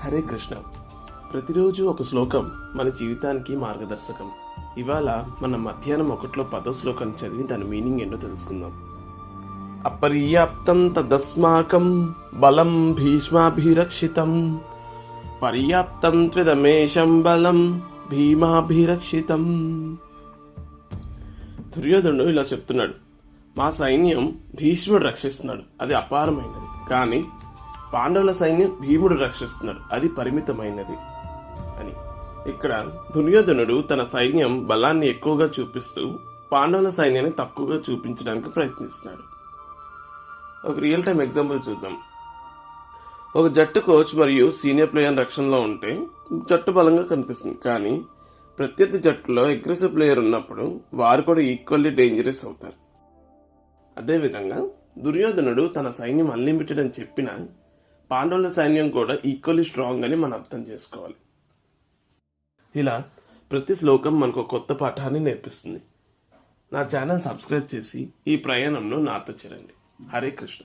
హరే కృష్ణ. ప్రతిరోజు ఒక శ్లోకం మన జీవితానికి మార్గదర్శకం. ఇవాళ మనం మధ్యాహ్నం 1లో 10వ శ్లోకం చదివి దాని మీనింగ్ ఏంటో తెలుసుకుందాం. అపర్యాప్తం తదస్మాకం బలం భీష్మాభిరక్షితం, పర్యాప్తం త్విదమేషం బలం భీమాభిరక్షితం. దుర్యోధనుడు ఇలా చెప్తున్నాడు, మా సైన్యం భీష్ముడు రక్షిస్తున్నాడు, అది అపారమైనది. కానీ పాండవుల సైన్యం భీముడు రక్షిస్తున్నాడు, అది పరిమితమైనది అని. ఇక్కడ దుర్యోధనుడు తన సైన్యం బలాన్ని ఎక్కువగా చూపిస్తూ పాండవుల సైన్యాన్ని తక్కువగా చూపించడానికి ప్రయత్నిస్తున్నాడు. ఒక రియల్ టైం ఎగ్జాంపుల్ చూద్దాం. ఒక జట్టు కోచ్ మరియు సీనియర్ ప్లేయర్ రక్షణలో ఉంటే జట్టు బలంగా కనిపిస్తుంది. కానీ ప్రత్యర్థి జట్టులో అగ్రెసివ్ ప్లేయర్ ఉన్నప్పుడు వారు కూడా ఈక్వల్లీ డేంజరస్ అవుతారు. అదేవిధంగా దుర్యోధనుడు తన సైన్యం అన్లిమిటెడ్ అని చెప్పినా పాండవుల సైన్యం కూడా ఈక్వల్లీ స్ట్రాంగ్ అని మనం అర్థం చేసుకోవాలి. ఇలా ప్రతి శ్లోకం మనకు కొత్త పాఠాన్ని నేర్పిస్తుంది. నా ఛానల్ సబ్స్క్రైబ్ చేసి ఈ ప్రయాణంలో నాతో చేరండి. హరే కృష్ణ.